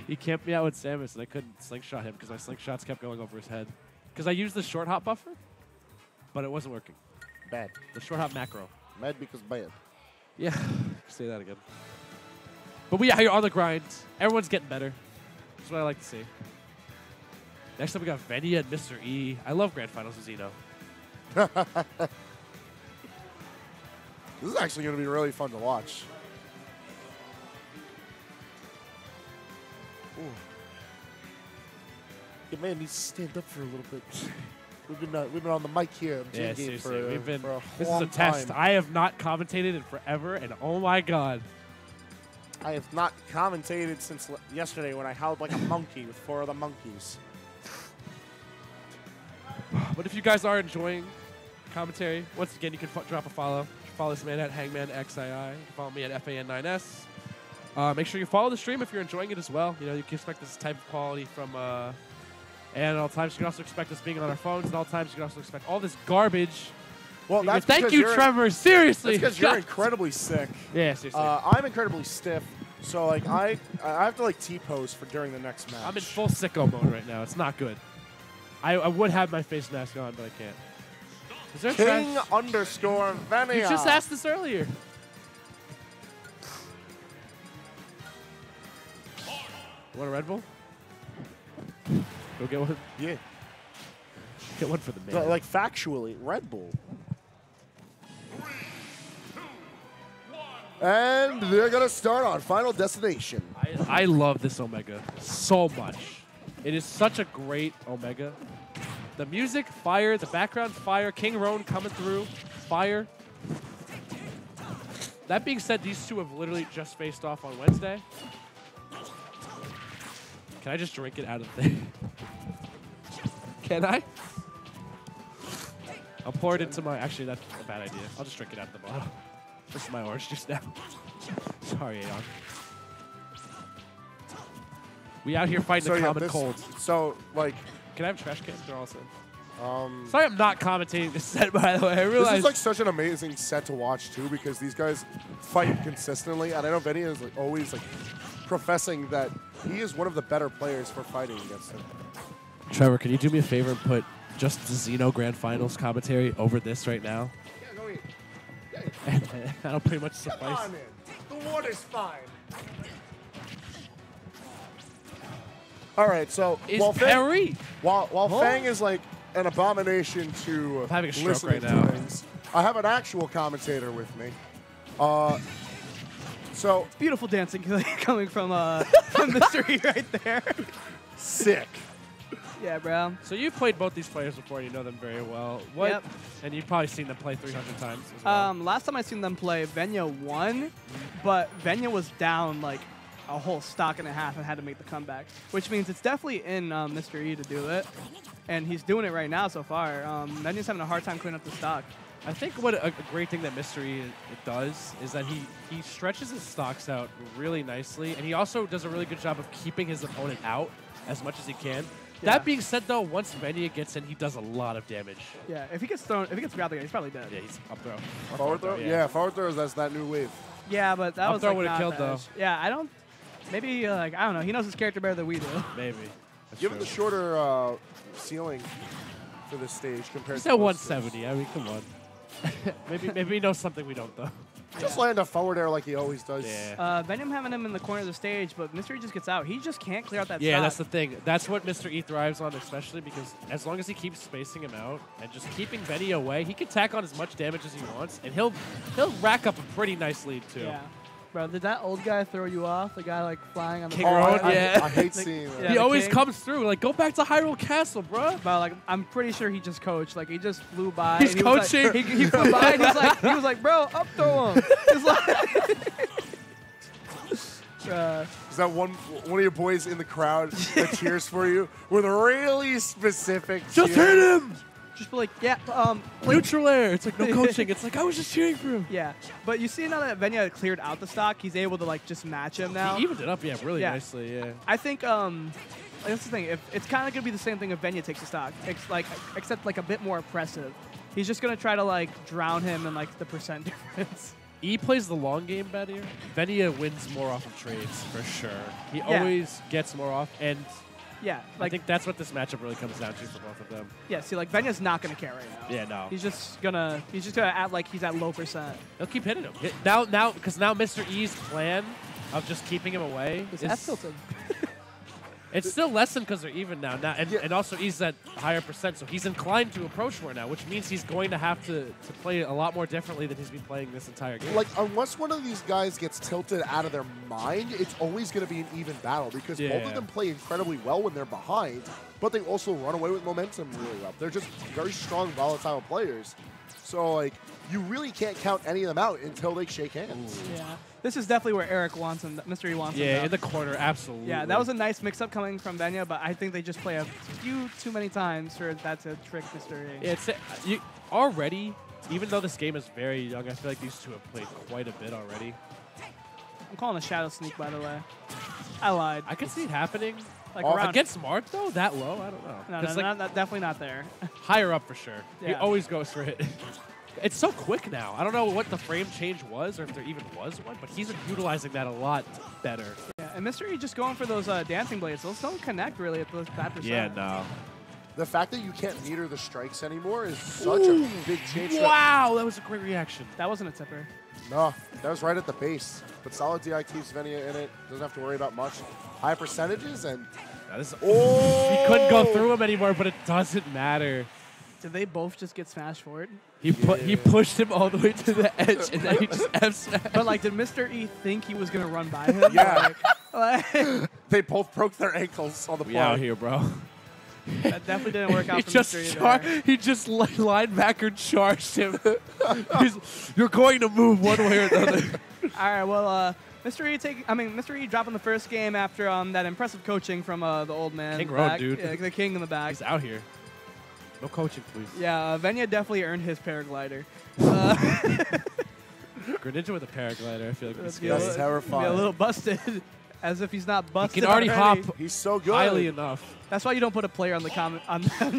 He camped me out with Samus, and I couldn't slingshot him because my slingshots kept going over his head. Because I used the short hop buffer, but it wasn't working. Bad. The short hop macro. Mad because bad. Yeah, say that again. But we out here on the grind. Everyone's getting better. That's what I like to see. Next up, we got Venia and Mr. E. I love Grand Finals of Xeno. This is actually going to be really fun to watch. Ooh. Your man needs to stand up for a little bit. We've been on the mic here. Yeah, Game seriously. for a this is long a test. time. I have not commentated in forever, and oh my god. I have not commentated since yesterday when I howled like a monkey with 4 other monkeys. But if you guys are enjoying commentary, once again, you can drop a follow. Follow this man at HangmanXII. Follow me at FAN9S. Make sure you follow the stream if you're enjoying it as well. You know, you can expect this type of quality from... and at all times, you can also expect us being on our phones. At all times, you can also expect all this garbage. Well, that's thank you, Trevor. Seriously. That's because you're incredibly sick. Yeah, seriously. I'm incredibly stiff. So, like, I have to, like, T-pose for during the next match. I'm in full sicko mode right now. It's not good. I would have my face mask on, but I can't. Is there King trash? underscore Venia. You just asked this earlier. You want a Red Bull? Go get one. Yeah. Get one for the man. Like, factually, Red Bull. 3, 2, 1. And they're going to start on Final Destination. I love this Omega so much. It is such a great Omega. The music, fire. The background, fire. King Roan coming through, fire. That being said, these two have literally just faced off on Wednesday. Can I just drink it out of the thing? Can I? I'll pour it into my... Actually, that's a bad idea. I'll just drink it out of the bottle. This is my orange juice now. Sorry, AON. We out here fighting the common colds. So, like... Can I have a trash can? They're all set. Um, Sorry I'm not commentating this set, by the way. I realize... This is like such an amazing set to watch, too, because these guys fight consistently. And I know Venia is like always like professing that he is one of the better players for fighting against him. Trevor, can you do me a favor and put just the Xeno Grand Finals commentary over this right now? Yeah, go eat. And that'll pretty much suffice. Come on in. The water's fine. All right, so while Fang is like an abomination to I'm having a stroke listening right now. to things, I have an actual commentator with me. So Beautiful dancing coming from Mr. E right there. sick. Yeah, bro. So you've played both these players before, you know them very well. What? Yep. And you've probably seen them play 300 times as well. Last time I seen them play, Venia won, but Venia was down like a whole stock and a half and had to make the comeback, which means it's definitely in Mr. E to do it, and he's doing it right now so far. Venia's having a hard time cleaning up the stock. I think what a great thing that Mystery does is that he stretches his stocks out really nicely, and he also does a really good job of keeping his opponent out as much as he can. Yeah. That being said, though, once Venia gets in, he does a lot of damage. Yeah, if he gets grabbed again, he's probably dead. Yeah, he's up throw. Or Forward throw? Yeah, forward throws, that's that new wave. Yeah, but that Up was throw like would've not killed, bad. though. Yeah, I don't. Maybe like I don't know. He knows his character better than we do. Maybe. That's Given true. the shorter ceiling for this stage compared He's to at most 170. I mean, come on. maybe he knows something we don't, though. just land a forward air like he always does. Yeah. Venom having him in the corner of the stage, but Mr. E just gets out. He just can't clear out that Yeah, stock. that's the thing. That's what Mr. E thrives on, especially because as long as he keeps spacing him out and just keeping Venia away, he can tack on as much damage as he wants, and he'll rack up a pretty nice lead too. Yeah. Bro, did that old guy throw you off? The guy like flying on the King ball? Road, yeah. I hate seeing that. Yeah, He the always king. comes through. Like, go back to Hyrule Castle, bro. But like, I'm pretty sure he just coached. Like, he just flew by. He's and he was coaching. like, he flew by and he was like, bro, up throw him. It's like, Is that one of your boys in the crowd that cheers for you with a really specific Just cheer? hit him! just be like, yeah, Neutral air. It's like no coaching. It's like I was just cheering for him. yeah. But you see now that Venia cleared out the stock, he's able to like just match him now. He evened it up, yeah, really Yeah. nicely, yeah. I think that's the thing. If it's kind of gonna be the same thing if Venia takes the stock, except like a bit more oppressive. He's just gonna try to like drown him in like the percent difference. E plays the long game better. Venia wins more off of trades, for sure. He Yeah. always gets more off, and Yeah, I like think that's what this matchup really comes down to for both of them. yeah. See, like Venya's not gonna care right now. Yeah, no. He's just gonna act like he's at low %. He'll keep hitting him. Because now Mr. E's plan of just keeping him away His is F tilted. it's still lessened because they're even now. And, Yeah. and also E's at higher %, so he's inclined to approach more now, which means he's going to have to play a lot more differently than he's been playing this entire game. Like, unless one of these guys gets tilted out of their mind, it's always going to be an even battle because both Yeah. of them play incredibly well when they're behind, but they also run away with momentum really well. They're just very strong, volatile players. So, like, you really can't count any of them out until they shake hands. Yeah. This is definitely where Eric wants him. Mr. E wants him. Yeah, down. in the corner, absolutely. Yeah, that was a nice mix-up coming from Venia, but I think they just play a few too many times for that to trick Mr. E. It's already, even though this game is very young, I feel like these two have played quite a bit already. I'm calling a shadow sneak, by the way. I lied. I can see it happening. Like Oh, around. Against Mark, though, that low? I don't know. No, 'Cause, no, like, definitely not there. higher up for sure. He Yeah. always goes for it. It's so quick now. I don't know what the frame change was or if there even was one, but he's utilizing that a lot better. Yeah, and Mr. E just going for those dancing blades. Those don't connect really at that %. no. The fact that you can't meter the strikes anymore is such a big change. Wow, that was a great reaction. That wasn't a tipper. No, that was right at the base. But solid DI keeps Venia in it. Doesn't have to worry about much. High percentages and Now, this, oh, he couldn't go through him anymore, but it doesn't matter. Did they both just get smashed forward? He pushed him all the way to the edge, and then he just F-smashed. But like, did Mr. E think he was gonna run by him? Yeah. Like, They both broke their ankles on the We out play. here, bro. that definitely didn't work out He for just Mr. E there. he just linebacker charged him. You're going to move one way or another. All right, well, Mr. E dropping the first game after that impressive coaching from the old man. King in the Road, back. dude. Yeah, the king in the back. He's out here. No coaching, please. Yeah, Venia definitely earned his paraglider. Greninja with a paraglider. I feel like That's he's That's good. terrifying. Be a little busted, as if he's not busted. He can already hop He's so good. highly enough. That's why you don't put a player on the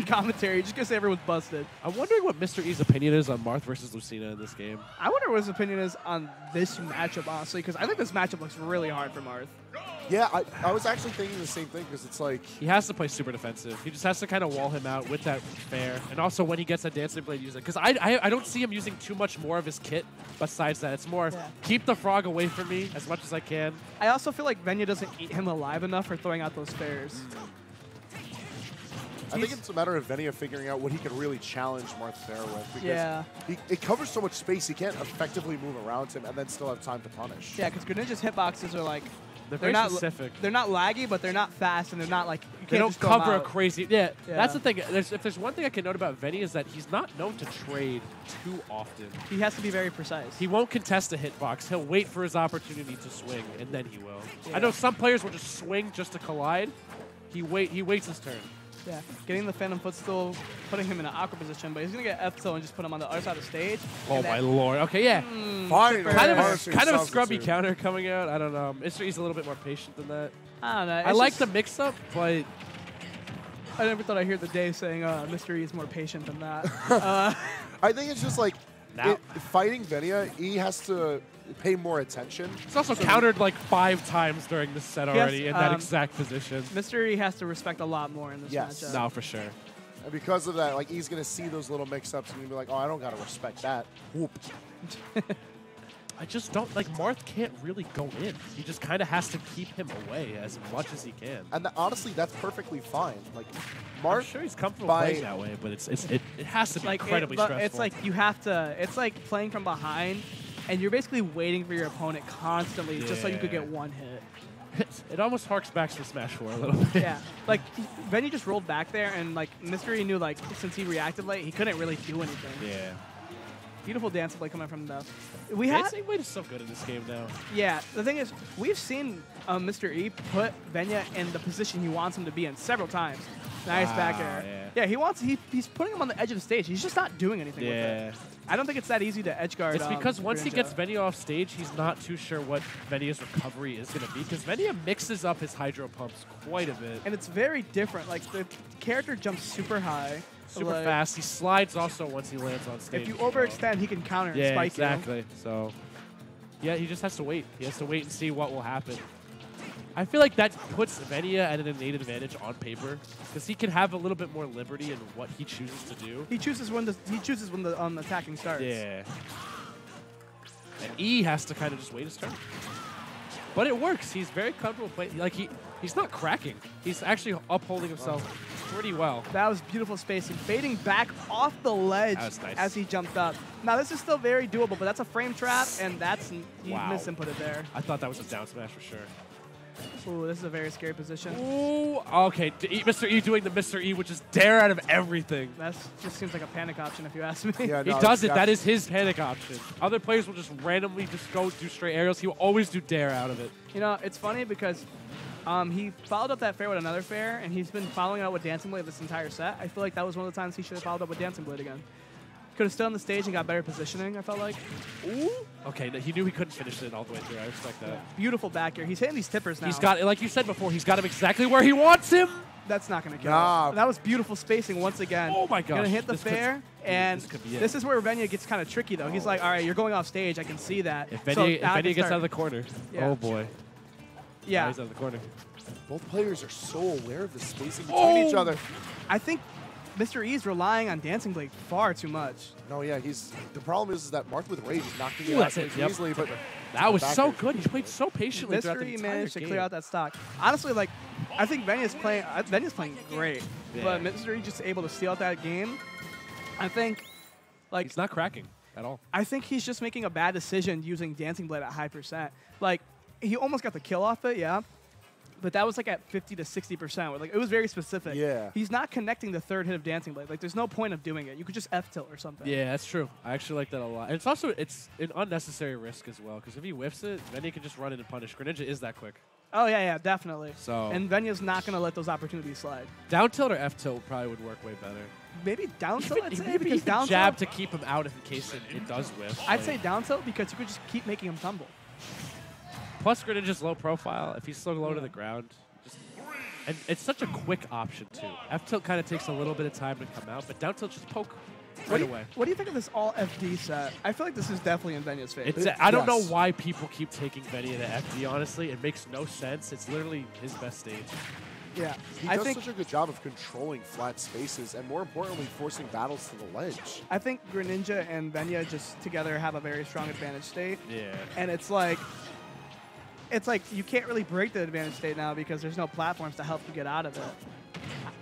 commentary. You're just gonna say everyone's busted. I'm wondering what Mr. E's opinion is on Marth versus Lucina in this game. I wonder what his opinion is on this matchup, honestly, because I think this matchup looks really hard for Marth. Yeah, I was actually thinking the same thing because it's like, He has to play super defensive. He just has to kind of wall him out with that fair. And also when he gets that Dancing Blade, use it. Because I don't see him using too much more of his kit besides that. It's more, keep the frog away from me as much as I can. I also feel like Venia doesn't eat him alive enough for throwing out those fairs. I think it's a matter of Venia figuring out what he can really challenge Marth Fair with. Because Yeah. it covers so much space, he can't effectively move around him and then still have time to punish. Yeah, because Greninja's hitboxes are like, They're very not specific. They're not laggy, but they're not fast, and they're not like you can't They don't just throw 'em cover a out. crazy. Yeah, Yeah. that's the thing. If there's one thing I can note about Venia is that he's not known to trade too often. He has to be very precise. He won't contest a hitbox. He'll wait for his opportunity to swing, and then he will. Yeah. I know some players will just swing just to collide. He waits his turn. Yeah, getting the Phantom Footstool, putting him in an awkward position, but he's gonna get F-tilt and just put him on the other side of the stage. Oh And my then- lord. Okay, yeah. Fine. Kind of Harshing a scrubby substitute. counter coming out. I don't know. Mr. E's a little bit more patient than that. I don't know. I it's like just- the mix-up, but I never thought I'd hear the day saying Mr. E is more patient than that. I think it's just like Now- fighting Venia, he has to pay more attention. it's also countered like 5 times during this set He has, already in that exact position. Mr. E has to respect a lot more in this Yes. matchup. No, for sure. And because of that, like he's gonna see those little mix-ups and he'll be like, "Oh, I don't gotta respect that." Whoop. I just don't like Marth can't really go in. He just kind of has to keep him away as much as he can. And honestly, that's perfectly fine. Like, I'm Marth, sure he's comfortable by- playing that way, but it has to be Like incredibly stressful. it's like you have to. It's like playing from behind, and you're basically waiting for your opponent constantly, just so you could Yeah. get one hit. it almost harks back to Smash 4 a little bit. Yeah, like Venia just rolled back there, and like Mr. E knew like since he reacted late, he couldn't really do anything. Yeah. Beautiful dance play coming from the. We had Dancing Blade is so good in this game now. yeah. The thing is, we've seen Mr. E put Venia in the position he wants him to be in several times. Nice back Wow, air. Yeah, he's putting him on the edge of the stage. He's just not doing anything with Yeah. it. I don't think it's that easy to edge guard. It's because once he Greninja. gets Venia off stage, he's not too sure what Venia's recovery is going to be, because Venia mixes up his hydro pumps quite a bit. And it's very different. Like the character jumps super high, Super like, fast. He slides also once he lands on stage. If you as well. overextend, he can counter and Yeah, spike exactly. So Yeah, he just has to wait. He has to wait and see what will happen. I feel like that puts Venia at an innate advantage on paper because he can have a little bit more liberty in what he chooses to do. He chooses when the attacking starts. Yeah. And E has to kind of just wait his turn. But it works. He's very comfortable playing. Like he's not cracking. He's actually upholding himself pretty well. That was beautiful spacing. Fading back off the ledge That was nice. as he jumped up. Now this is still very doable, but that's a frame trap, and he Wow. misinputted there. I thought that was a down smash for sure. Ooh, this is a very scary position. Ooh, okay. Mr. E doing the Mr. E, which is dare out of everything. That just seems like a panic option, if you ask me. Yeah, He no, does it. yeah. That is his panic option. Other players will just randomly just go do straight aerials. He will always do dare out of it. You know, it's funny because he followed up that fair with another fair, and he's been following it up with Dancing Blade this entire set. I feel like that was one of the times he should have followed up with Dancing Blade again. Could have stood on the stage and got better positioning, I felt like. Ooh. Okay, he knew he couldn't finish it all the way through. I respect that. Yeah. Beautiful back here. He's hitting these tippers now. He's got, like you said before, he's got him exactly where he wants him. That's not going to kill. Nah. That was beautiful spacing once again. Oh my gosh. Gonna hit the This could- fair, and this could be it. this is where Venia gets kind of tricky though. He's like, all right, you're going off stage. I can see that. If So Venia, now I can gets start. out of the corner, Yeah. oh boy. Now Yeah, he's out of the corner. Both players are so aware of the spacing between each other. I think Mr. E is relying on Dancing Blade far too much. No, yeah, the problem is that Marked with Rage is knocking Ooh, it out that's it. pretty Yep. easily, but That was so backer. good. He played so patiently throughout Mr. the E entire managed to game. clear out that stock. Honestly, like, I think Venia's playing great, Yeah. but Mr. E just able to steal out that game. I think, like, He's not cracking at all. I think he's just making a bad decision using Dancing Blade at high percent. Like, he almost got the kill off it, yeah. But that was like at 50 to 60%. Like, it was very specific. Yeah. He's not connecting the third hit of Dancing Blade. Like, there's no point of doing it. You could just F-tilt or something. Yeah, that's true. I actually like that a lot. And it's also an unnecessary risk as well because if he whiffs it, Venia can just run in and punish. Greninja is that quick. Oh, yeah, definitely. So And Venia's not going to let those opportunities slide. down tilt or F tilt probably would work way better. Maybe down tilt, I'd say, Maybe because even down jab tilt, to keep him out in case it does whiff. I'd Like, say down tilt because you could just keep making him tumble. plus Greninja's low profile. If he's so low to the ground, and it's such a quick option too. F tilt kind of takes a little bit of time to come out, but down tilt just poke right away. What do you think of this all FD set? I feel like this is definitely in Venia's favor. It's I don't know Yes. why people keep taking Venia to FD. Honestly, it makes no sense. It's literally his best stage. Yeah. he I does think such a good job of controlling flat spaces and, more importantly, forcing battles to the ledge. I think Greninja and Venia just together have a very strong advantage state. Yeah. And it's like you can't really break the advantage state now because there's no platforms to help you get out of it.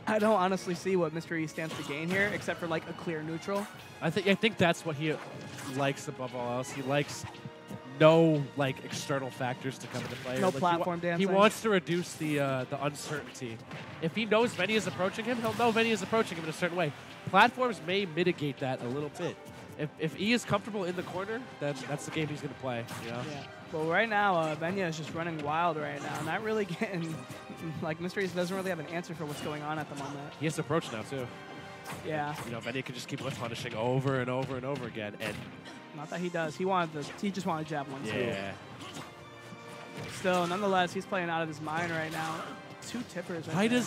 I don't honestly see what Mr. E stands to gain here, except for like a clear neutral. I think that's what he likes above all else. He likes no like external factors to come into play. No Like, platform he dancing. wants to reduce the uncertainty. If he knows Venia is approaching him, he'll know Venia is approaching him in a certain way. Platforms may mitigate that a little bit. If E is comfortable in the corner, then that's the game he's going to play. You know. Yeah. But right now, Venia is just running wild right now, not really getting like Mr. E doesn't really have an answer for what's going on at the moment. He has to approach now too. Yeah. You know, Venia can just keep whiff punishing over and over and over again, and Not that he does. He just wanted to jab one too. yeah. Still, nonetheless, he's playing out of his mind right now. Two tippers. Why Right there.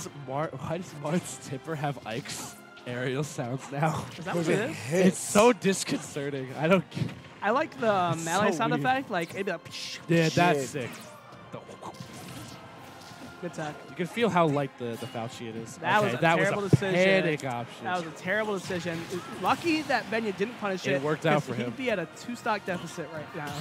does Mart's tipper have Ike's aerial sounds now? Is that what it is? It's so disconcerting. I don't. I like the It's melee so sound weird. effect. Like, it'd be like, Yeah, that's Shit. sick. good tech. You can feel how light the Fauci it is. That was Okay, a that terrible was a decision. panic option. That was a terrible decision. Lucky that Venia didn't punish it. It worked out 'cause for him. He'd be at a 2-stock deficit right now.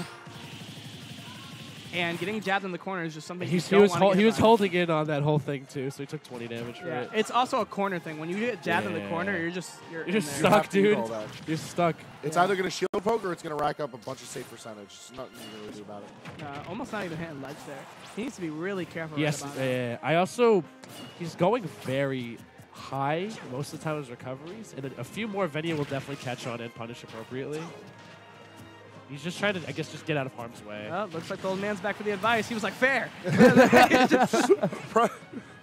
And getting jabbed in the corner is just something he you don't was want to he get was by. holding in on that whole thing too, so he took 20 damage for Yeah, it. it's also a corner thing. When you get jabbed in the Yeah. corner, you're You're in just there. You stuck, have to eat dude. all that. You're stuck. It's Yeah. either going to shield poke or it's going to rack up a bunch of safe percentage. There's nothing you can really do about it. Almost not even hitting ledge there. He needs to be really careful. Yes, right about that. I also he's going very high most of the time in his recoveries, and a few more Venia will definitely catch on and punish appropriately. He's just trying to, I guess, just get out of harm's way. Oh, looks like the old man's back for the advice. He was like, fair.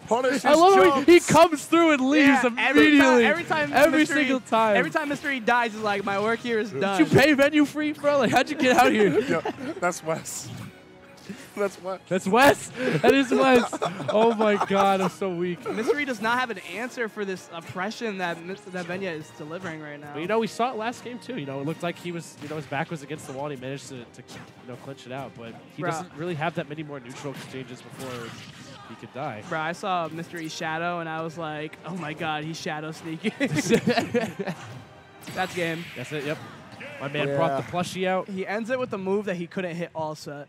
Punish I love how jumps. he comes through and leaves Yeah, immediately. every time every Mr. E single time. Every time Mr. E dies, he's like, my work here is done. Did you pay venue free, bro? Like, how'd you get out here? Yeah, that's Wes. That's what. That's Wes. That is Wes. Oh my God, I'm so weak. Mystery does not have an answer for this oppression that Venia is delivering right now. But, you know, we saw it last game too. You know, it looked like he was, you know, his back was against the wall and he managed to you know, clinch it out. But he doesn't really have that many more neutral exchanges before he could die. Bro, I saw Mystery Shadow and I was like, oh my God, he's shadow sneaking. That's game. That's it, yep. My man brought the plushie out. He ends it with a move that he couldn't hit all set.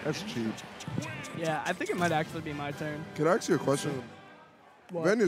That's cheap. Yeah, I think it might actually be my turn. Can I ask you a question? What? Venia's